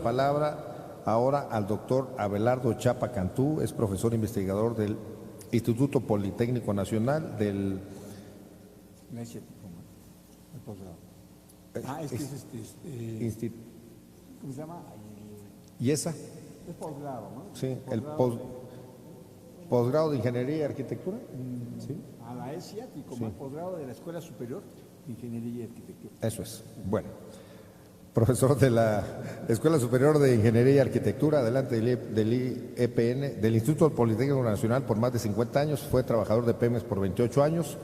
Palabra ahora al doctor Abelardo Chapa Cantú, es profesor investigador del Instituto Politécnico Nacional del... El posgrado. Es que es ¿cómo se llama? ¿Y esa? Es posgrado, ¿no? Sí, el posgrado de Ingeniería y Arquitectura. Sí. A la ESIAT y como el posgrado de la Escuela Superior de Ingeniería y Arquitectura. Eso es. Bueno, profesor de la Escuela Superior de Ingeniería y Arquitectura, adelante del IEPN, del Instituto Politécnico Nacional por más de 50 años, fue trabajador de Pemex por 28 años,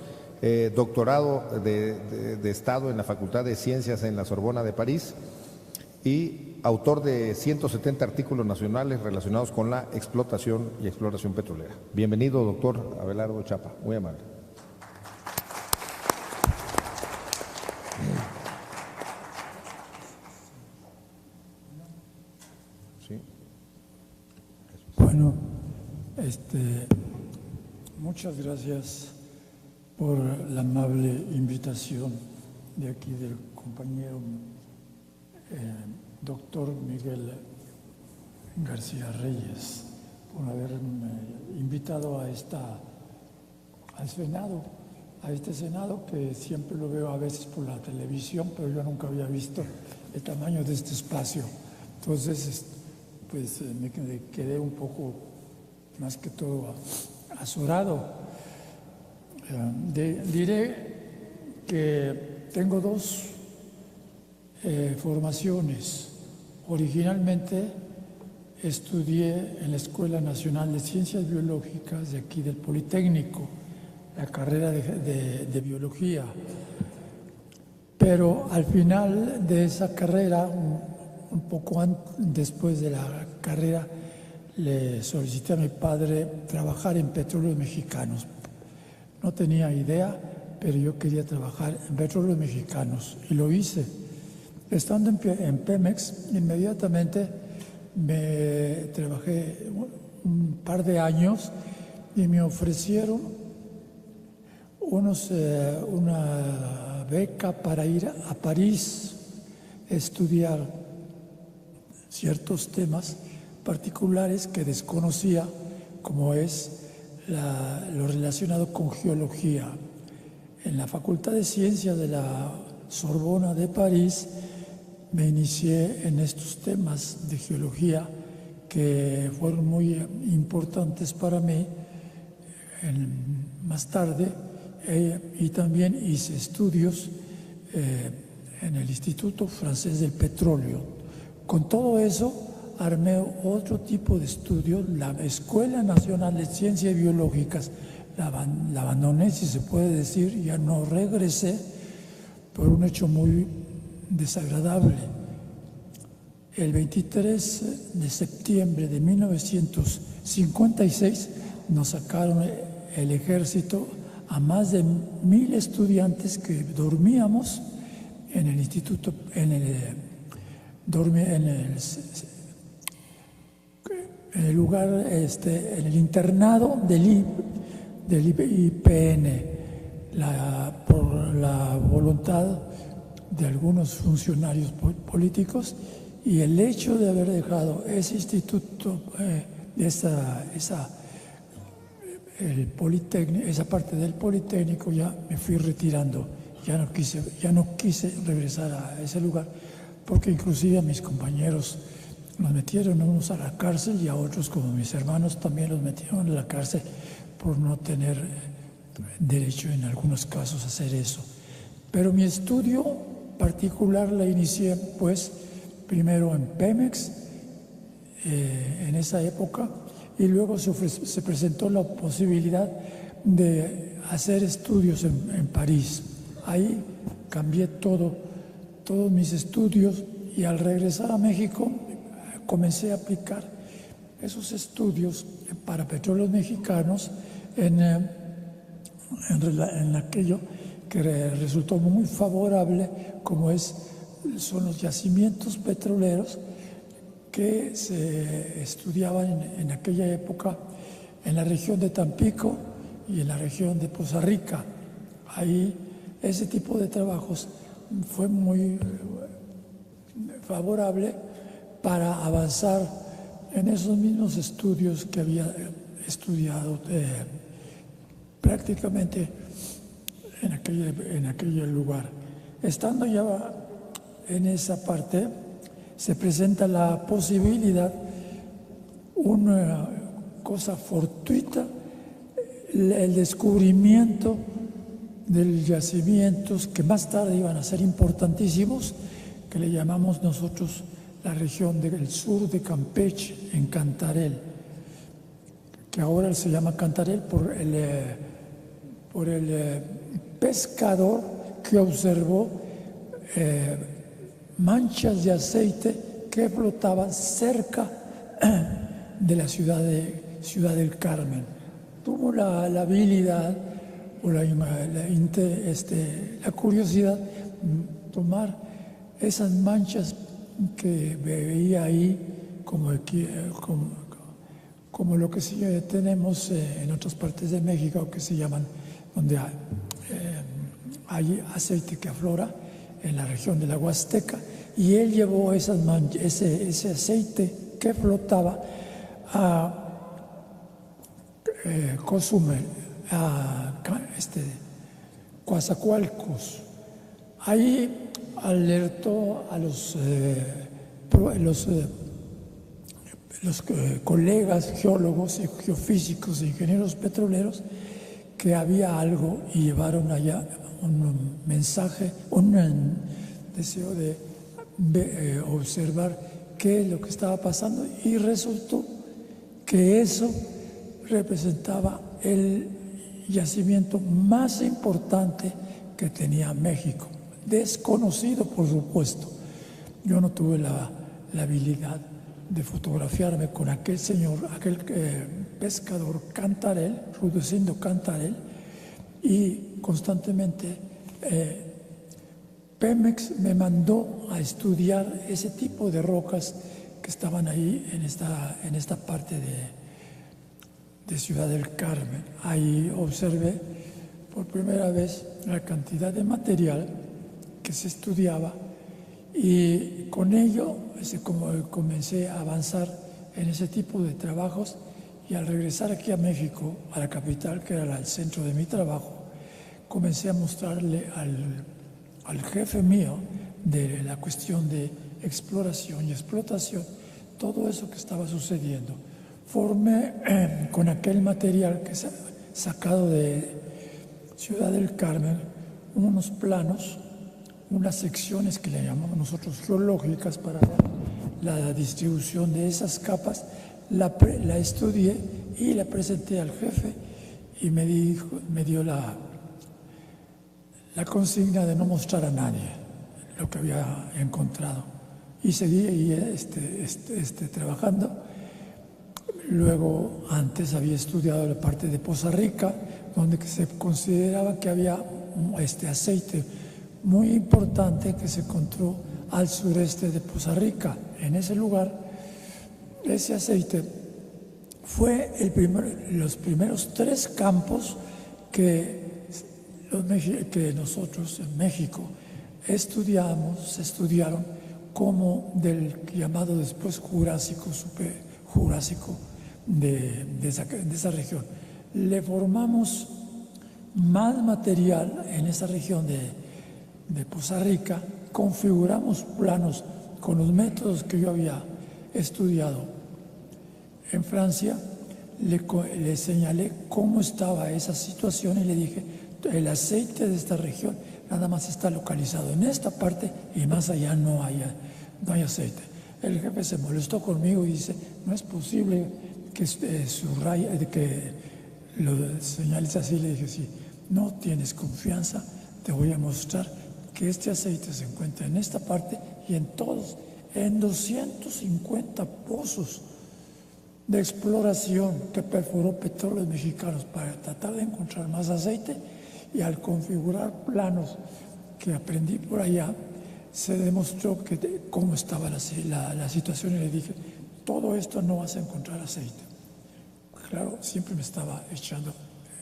doctorado de Estado en la Facultad de Ciencias en la Sorbona de París y autor de 170 artículos nacionales relacionados con la explotación y exploración petrolera. Bienvenido, doctor Abelardo Chapa, muy amable. Sí. Bueno, muchas gracias por la amable invitación de aquí del compañero doctor Miguel García Reyes, por haberme invitado al Senado, a este Senado que siempre lo veo a veces por la televisión, pero yo nunca había visto el tamaño de este espacio. Entonces, pues me quedé un poco, más que todo, azorado. Diré que tengo dos formaciones. Originalmente estudié en la Escuela Nacional de Ciencias Biológicas de aquí del Politécnico, la carrera de biología. Pero al final de esa carrera, un poco después de la carrera, le solicité a mi padre trabajar en Petróleos Mexicanos. No tenía idea, pero yo quería trabajar en Petróleos Mexicanos y lo hice. Estando en Pemex, inmediatamente me trabajé un par de años y me ofrecieron una beca para ir a París a estudiar ciertos temas particulares que desconocía, como es lo relacionado con geología. En la Facultad de Ciencias de la Sorbona de París me inicié en estos temas de geología que fueron muy importantes para mí más tarde, y también hice estudios en el Instituto Francés del Petróleo. Con todo eso armé otro tipo de estudios, la Escuela Nacional de Ciencias Biológicas, la abandoné, si se puede decir, ya no regresé por un hecho muy desagradable. El 23 de septiembre de 1956 nos sacaron el ejército a más de 1000 estudiantes que dormíamos en el instituto, en el lugar, en el internado del IPN, por la voluntad de algunos funcionarios políticos, y el hecho de haber dejado ese instituto, esa parte del Politécnico, ya me fui retirando, ya no quise regresar a ese lugar, porque inclusive a mis compañeros los metieron a unos a la cárcel y a otros, como mis hermanos, también los metieron a la cárcel por no tener derecho en algunos casos a hacer eso. Pero mi estudio particular la inicié, pues, primero en Pemex, en esa época, y luego se presentó la posibilidad de hacer estudios en París. Ahí cambié todos mis estudios, y al regresar a México comencé a aplicar esos estudios para Petróleos Mexicanos en aquello que resultó muy favorable, como son los yacimientos petroleros que se estudiaban en aquella época en la región de Tampico y en la región de Poza Rica. Ahí ese tipo de trabajos fue muy favorable para avanzar en esos mismos estudios que había estudiado prácticamente en aquel lugar. Estando ya en esa parte, se presenta la posibilidad, una cosa fortuita, el descubrimiento de yacimientos que más tarde iban a ser importantísimos, que le llamamos nosotros la región del sur de Campeche, en Cantarell, que ahora se llama Cantarell por el pescador que observó manchas de aceite que flotaban cerca de la ciudad del Carmen. Tuvo la habilidad o la curiosidad de tomar esas manchas que veía ahí como lo que tenemos en otras partes de México, que se llaman, donde hay aceite que aflora en la región de la Huasteca, y él llevó esas manchas, ese aceite que flotaba a Cozumel, a Coatzacoalcos. Ahí alertó a los colegas geólogos y geofísicos e ingenieros petroleros que había algo, y llevaron allá un mensaje, un deseo de observar qué es lo que estaba pasando, y resultó que eso representaba el yacimiento más importante que tenía México, desconocido por supuesto. Yo no tuve la habilidad de fotografiarme con aquel señor, aquel pescador Cantarell, Rudecindo Cantarell, y constantemente Pemex me mandó a estudiar ese tipo de rocas que estaban ahí en esta parte de Ciudad del Carmen. Ahí observé por primera vez la cantidad de material que se estudiaba, y con ello comencé a avanzar en ese tipo de trabajos. Y al regresar aquí a México, a la capital, que era el centro de mi trabajo, comencé a mostrarle al jefe mío de la cuestión de exploración y explotación todo eso que estaba sucediendo. Formé con aquel material que sacado de Ciudad del Carmen unos planos, unas secciones que le llamamos nosotros geológicas, para ver la distribución de esas capas. La estudié y la presenté al jefe, y me dio la consigna de no mostrar a nadie lo que había encontrado. Y seguí trabajando. Luego, antes había estudiado la parte de Poza Rica, donde se consideraba que había aceite muy importante que se encontró al sureste de Poza Rica. En ese lugar, ese aceite fue los primeros 3 campos que nosotros en México se estudiaron como del llamado después Jurásico, Superjurásico de esa región. Le formamos más material en esa región de Poza Rica, configuramos planos con los métodos que yo había estudiado en Francia. Le señalé cómo estaba esa situación y le dije: el aceite de esta región nada más está localizado en esta parte, y más allá no hay aceite. El jefe se molestó conmigo y dice: no es posible que que lo señales así. Le dije: sí, no tienes confianza, te voy a mostrar que este aceite se encuentra en esta parte y en 250 pozos de exploración que perforó Petróleos Mexicanos para tratar de encontrar más aceite. Y al configurar planos que aprendí por allá, se demostró cómo estaba la situación, y le dije: todo esto no vas a encontrar aceite. Claro, siempre me estaba echando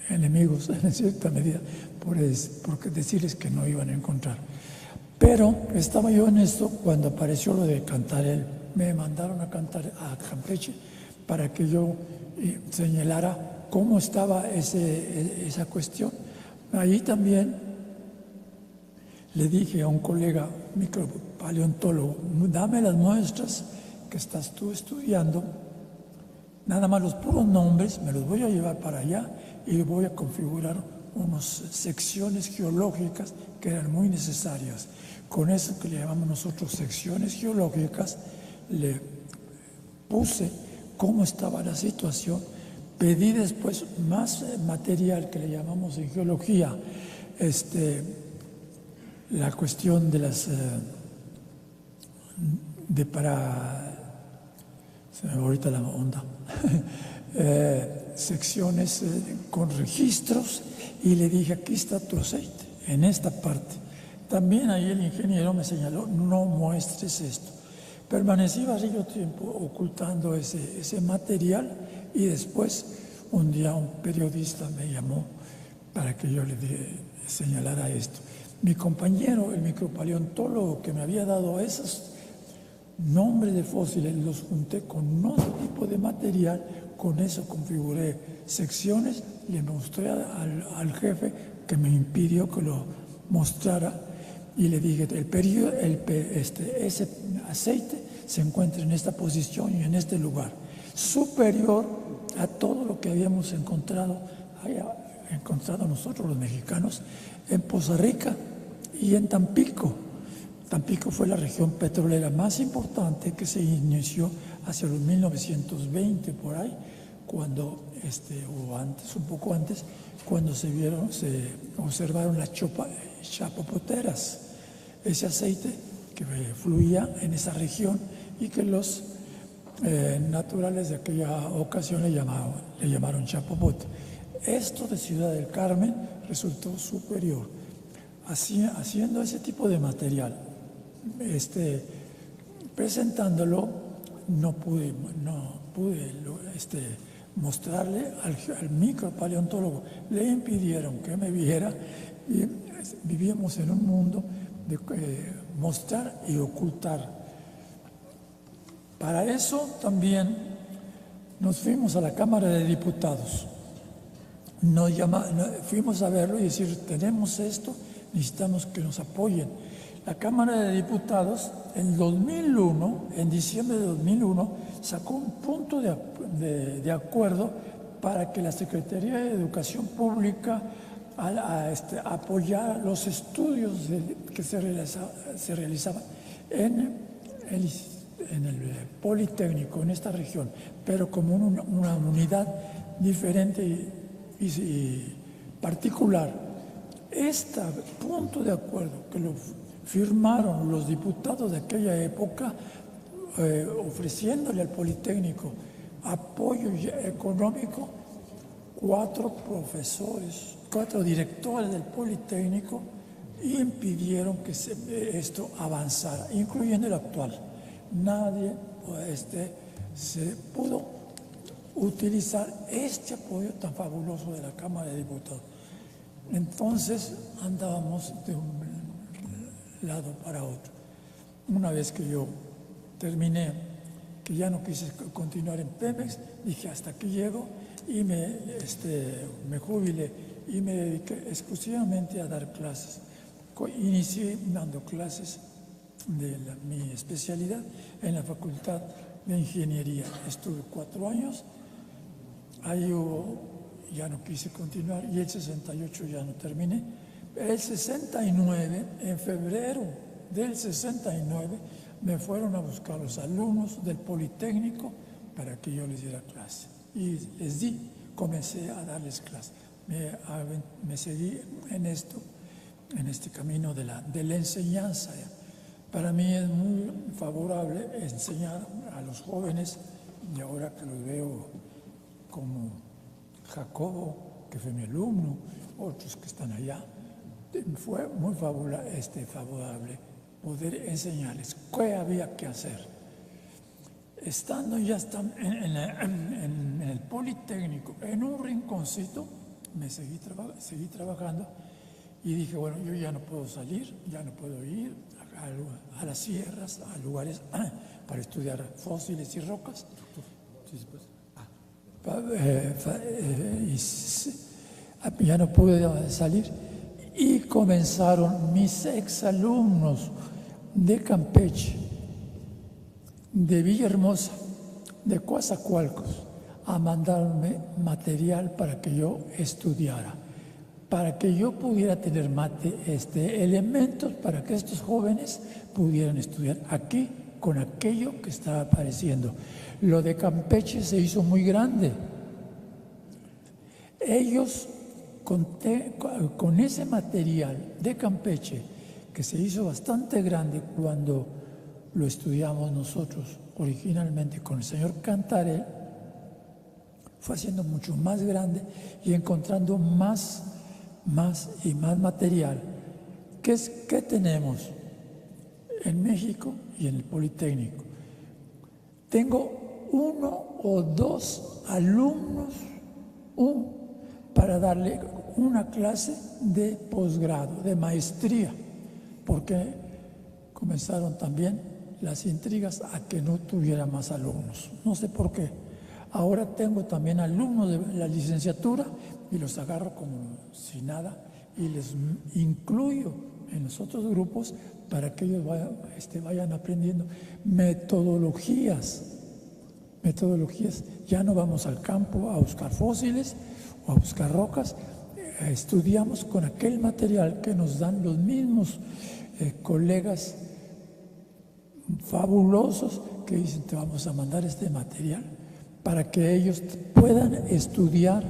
enemigos en cierta medida por decirles que no iban a encontrar. Pero estaba yo en esto cuando apareció lo de Cantarell me mandaron a cantar a Campeche para que yo señalara cómo estaba esa cuestión. Ahí también le dije a un colega micropaleontólogo, dame las muestras que estás tú estudiando, nada más los puros nombres, me los voy a llevar para allá y voy a configurar unas secciones geológicas que eran muy necesarias. Con eso que le llamamos nosotros secciones geológicas, le puse cómo estaba la situación, pedí después más material que le llamamos en geología, la cuestión de las se me va ahorita la onda secciones con registros, y le dije, aquí está tu aceite, en esta parte. También ahí el ingeniero me señaló, no muestres esto. Permanecí varios tiempo ocultando ese material, y después un día un periodista me llamó para que yo le señalara esto. Mi compañero, el micropaleontólogo que me había dado esos nombres de fósiles, los junté con otro tipo de material, con eso configuré secciones, le mostré al jefe, que me impidió que lo mostrara, y le dije, ese aceite se encuentra en esta posición y en este lugar, superior a todo lo que habíamos encontrado nosotros los mexicanos en Poza Rica y en Tampico. Tampico fue la región petrolera más importante que se inició hacia los 1920 por ahí, cuando, o antes, un poco antes, cuando se observaron las chapopoteras, ese aceite que fluía en esa región y que los naturales de aquella ocasión le llamaron chapopote. Esto de Ciudad del Carmen resultó superior. Haciendo ese tipo de material, presentándolo, no pude mostrarle al micropaleontólogo. Le impidieron que me viera, y vivíamos en un mundo de mostrar y ocultar. Para eso también nos fuimos a la Cámara de Diputados. Fuimos a verlo y decir, tenemos esto, necesitamos que nos apoyen. La Cámara de Diputados en 2001, en diciembre de 2001, sacó un punto de acuerdo para que la Secretaría de Educación Pública apoyara los estudios que se realizaban en el Politécnico, en esta región, pero como una unidad diferente y particular. Este punto de acuerdo que lo firmaron los diputados de aquella época, ofreciéndole al Politécnico apoyo económico, 4 directores del Politécnico impidieron que esto avanzara, incluyendo el actual. Nadie se pudo utilizar este apoyo tan fabuloso de la Cámara de Diputados. Entonces andábamos de un lado para otro. Una vez que yo terminé, que ya no quise continuar en Pemex, dije, hasta aquí llego, y me jubilé y me dediqué exclusivamente a dar clases. Inicié dando clases de mi especialidad en la Facultad de Ingeniería. Estuve 4 años, ahí ya no quise continuar, y el 68 ya no terminé. El 69, en febrero del 69, me fueron a buscar los alumnos del Politécnico para que yo les diera clase. Y comencé a darles clase. Me seguí en este camino de la enseñanza. Para mí es muy favorable enseñar a los jóvenes, y ahora que los veo como Jacobo, que fue mi alumno, otros que están allá, fue muy favorable poder enseñarles qué había que hacer. Estando ya en el Politécnico, en un rinconcito, seguí trabajando, y dije, bueno, yo ya no puedo salir, ya no puedo ir a las sierras, a lugares para estudiar fósiles y rocas. Ya no pude salir y comenzaron mis exalumnos de Campeche, de Villahermosa, de Coatzacoalcos, a mandarme material para que yo estudiara, para que yo pudiera tener elementos para que estos jóvenes pudieran estudiar aquí con aquello que estaba apareciendo. Lo de Campeche se hizo muy grande. Ellos, con ese material de Campeche, que se hizo bastante grande cuando lo estudiamos nosotros originalmente con el señor Cantarell, fue haciendo mucho más grande y encontrando más y más material. ¿Qué tenemos en México y en el Politécnico? Tengo 1 o 2 alumnos para darle una clase de posgrado, de maestría, porque comenzaron también las intrigas a que no tuviera más alumnos. No sé por qué. Ahora tengo también alumnos de la licenciatura y los agarro como si nada y les incluyo en los otros grupos para que ellos vayan aprendiendo metodologías. Ya no vamos al campo a buscar fósiles o a buscar rocas, estudiamos con aquel material que nos dan los mismos colegas fabulosos que dicen: te vamos a mandar este material para que ellos puedan estudiar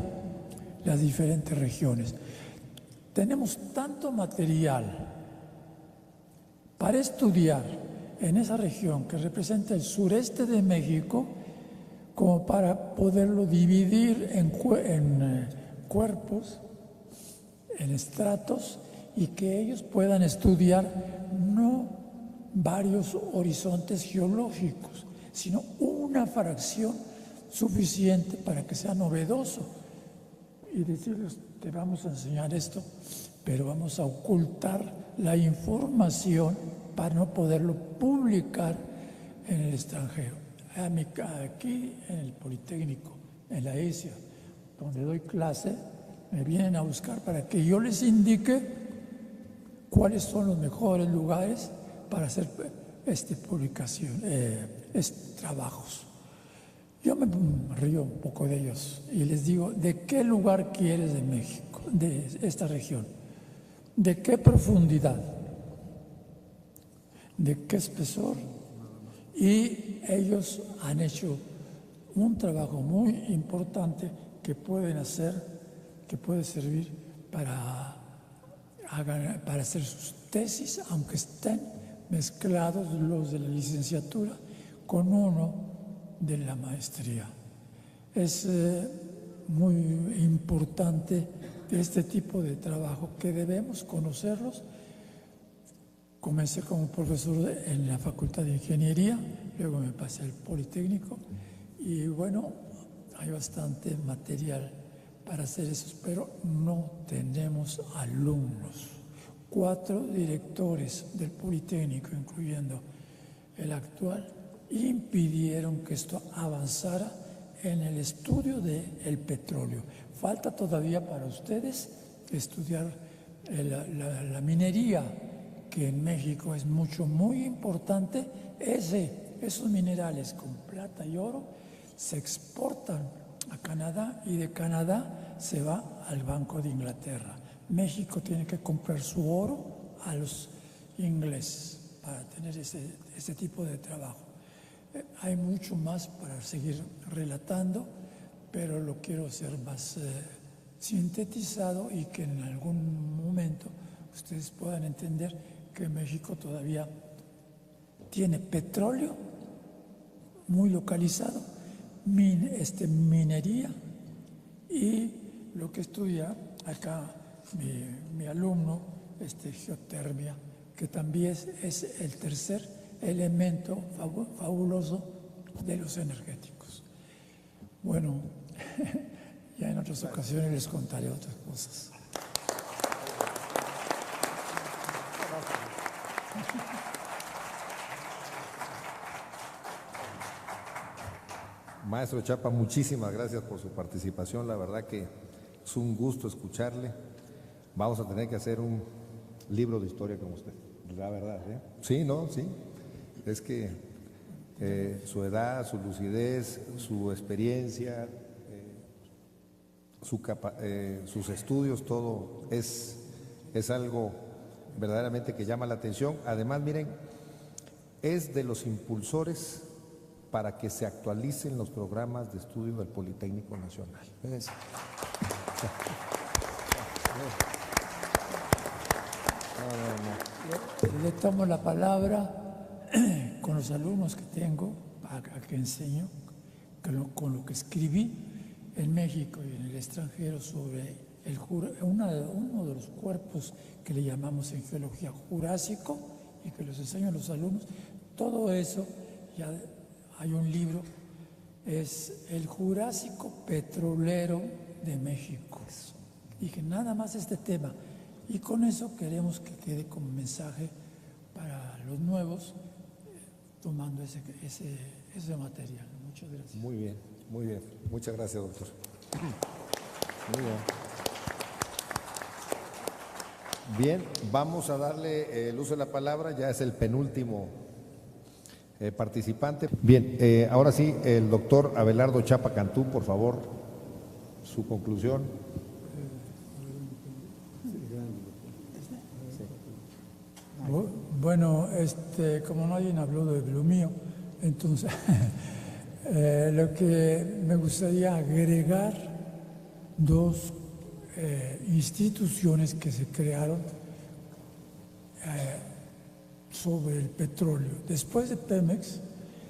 las diferentes regiones. Tenemos tanto material para estudiar en esa región que representa el sureste de México, como para poderlo dividir en cuerpos, en estratos, y que ellos puedan estudiar no varios horizontes geológicos, sino una fracción suficiente para que sea novedoso. Y decirles: te vamos a enseñar esto, pero vamos a ocultar la información para no poderlo publicar en el extranjero. Aquí en el Politécnico, en la ESIA, donde doy clase, me vienen a buscar para que yo les indique cuáles son los mejores lugares para hacer trabajos. Yo me río un poco de ellos y les digo: ¿de qué lugar quieres de México, de esta región? ¿De qué profundidad? ¿De qué espesor? Y ellos han hecho un trabajo muy importante que pueden hacer, que puede servir para hacer sus tesis, aunque estén mezclados los de la licenciatura con uno de la maestría. Es muy importante este tipo de trabajo, que debemos conocerlos. Comencé como profesor en la Facultad de Ingeniería, luego me pasé al Politécnico y bueno, hay bastante material para hacer eso, pero no tenemos alumnos. 4 directores del Politécnico, incluyendo el actual, impidieron que esto avanzara en el estudio del petróleo. Falta todavía para ustedes estudiar la minería, que en México es muy importante. Esos minerales con plata y oro se exportan a Canadá y de Canadá se va al Banco de Inglaterra. México tiene que comprar su oro a los ingleses para tener ese tipo de trabajo. Hay mucho más para seguir relatando, pero lo quiero hacer más sintetizado y que en algún momento ustedes puedan entender que México todavía tiene petróleo muy localizado, minería, y lo que estudia acá mi alumno, geotermia, que también es el tercer elemento fabuloso de los energéticos. Bueno, ya en otras ocasiones les contaré otras cosas. Maestro Chapa, muchísimas gracias por su participación. La verdad que es un gusto escucharle. Vamos a tener que hacer un libro de historia con usted. La verdad, ¿eh? Sí, ¿no? Sí. Es que su edad, su lucidez, su experiencia, sus estudios, todo es algo verdaderamente que llama la atención. Además, miren, es de los impulsores para que se actualicen los programas de estudio del Politécnico Nacional. Le tomo la palabra con los alumnos que tengo, a que enseño, con lo que escribí en México y en el extranjero sobre uno de los cuerpos que le llamamos en geología Jurásico y que los enseño a los alumnos. Todo eso, ya hay un libro, es el Jurásico Petrolero de México. Y que nada más este tema. Y con eso queremos que quede como mensaje para los nuevos, tomando ese material. Muchas gracias. Muy bien, muy bien. Muchas gracias, doctor. Muy bien. Bien, vamos a darle el uso de la palabra, ya es el penúltimo participante. Bien, ahora sí, el doctor Abelardo Chapa Cantú, por favor, su conclusión. Bueno, como nadie habló de lo mío, entonces lo que me gustaría agregar dos instituciones que se crearon sobre el petróleo. Después de Pemex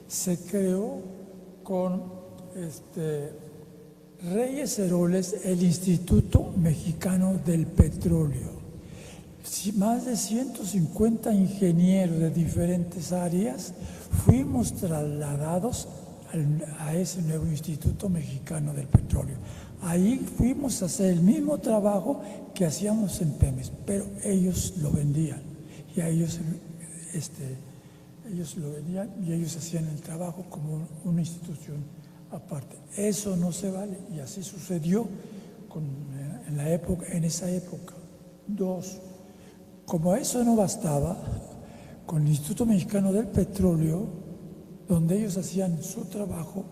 se creó con Reyes Heroles el Instituto Mexicano del Petróleo. Más de 150 ingenieros de diferentes áreas fuimos trasladados a ese nuevo Instituto Mexicano del Petróleo. Ahí fuimos a hacer el mismo trabajo que hacíamos en Pemex, pero ellos lo vendían y a ellos lo vendían y ellos hacían el trabajo como una institución aparte. Eso no se vale y así sucedió en esa época. Dos, como eso no bastaba, con el Instituto Mexicano del Petróleo, donde ellos hacían su trabajo,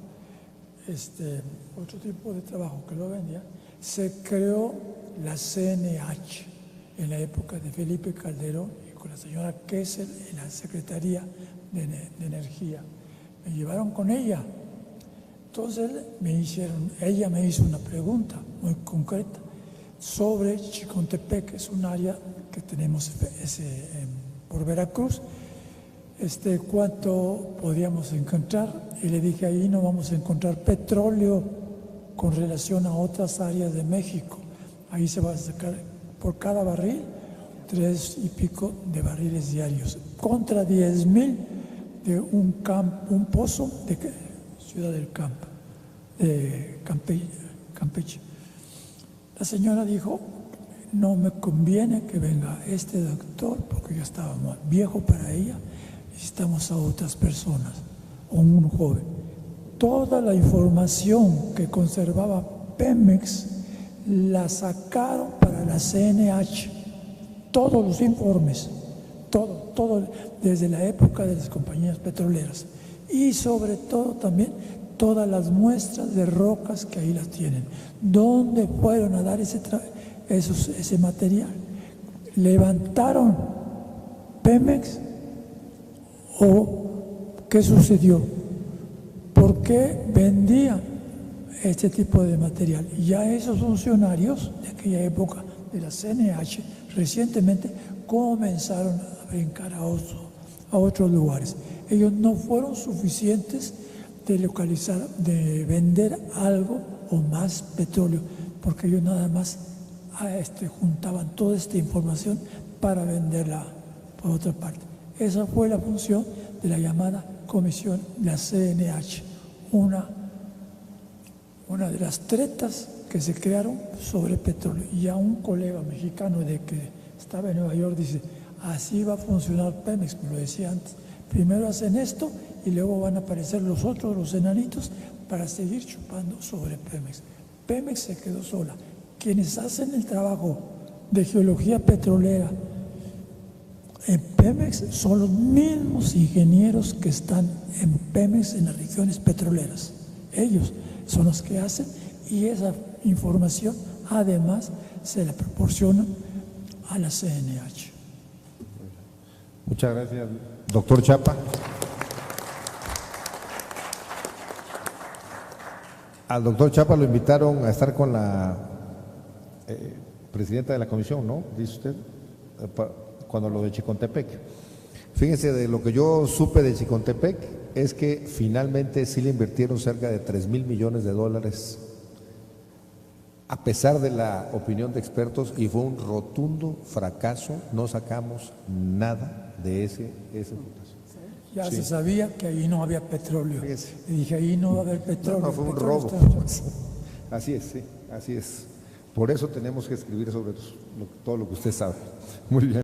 otro tipo de trabajo que lo vendían, se creó la CNH en la época de Felipe Calderón y con la señora Kessel en la Secretaría de Energía. Me llevaron con ella. Entonces ella me hizo una pregunta muy concreta sobre Chicontepec, que es un área que tenemos por Veracruz, cuánto podíamos encontrar, y le dije, ahí no vamos a encontrar petróleo con relación a otras áreas de México. Ahí se va a sacar por cada barril 3 y pico de barriles diarios, contra 10,000 de un pozo de Ciudad del Campo, de Campeche. La señora dijo, no me conviene que venga este doctor, porque yo estaba muy viejo para ella, necesitamos a otras personas, o un joven. Toda la información que conservaba Pemex la sacaron para la CNH, todos los informes, todo, desde la época de las compañías petroleras, y sobre todo también todas las muestras de rocas que ahí las tienen. ¿Dónde fueron a dar ese material? ¿Levantaron Pemex o qué sucedió? ¿Por qué vendían este tipo de material? Y ya esos funcionarios de aquella época de la CNH recientemente comenzaron a brincar a otros lugares. Ellos no fueron suficientes de localizar, de vender algo o más petróleo, porque ellos nada más juntaban toda esta información para venderla por otra parte. Esa fue la función de la llamada comisión, la CNH, una de las tretas que se crearon sobre petróleo. Y a un colega mexicano de que estaba en Nueva York dice, así va a funcionar Pemex, me lo decía antes. Primero hacen esto y luego van a aparecer los otros, los enanitos, para seguir chupando sobre Pemex. Pemex se quedó sola. Quienes hacen el trabajo de geología petrolera en Pemex son los mismos ingenieros que están en Pemex en las regiones petroleras. Ellos son los que hacen, y esa información además se la proporcionan a la CNH. Muchas gracias, doctor Chapa. Al doctor Chapa lo invitaron a estar con la presidenta de la comisión, ¿no? Dice usted, cuando lo de Chicontepec. Fíjense, de lo que yo supe de Chicontepec es que finalmente sí le invirtieron cerca de $3,000 millones, a pesar de la opinión de expertos, y fue un rotundo fracaso. No sacamos nada de ese fundación. Ya se sabía que ahí no había petróleo. Fíjese. Y dije, ahí no va a haber petróleo. No, fue un petróleo robo. está- Así es, sí, así es. Por eso tenemos que escribir sobre todo lo que usted sabe. Muy bien.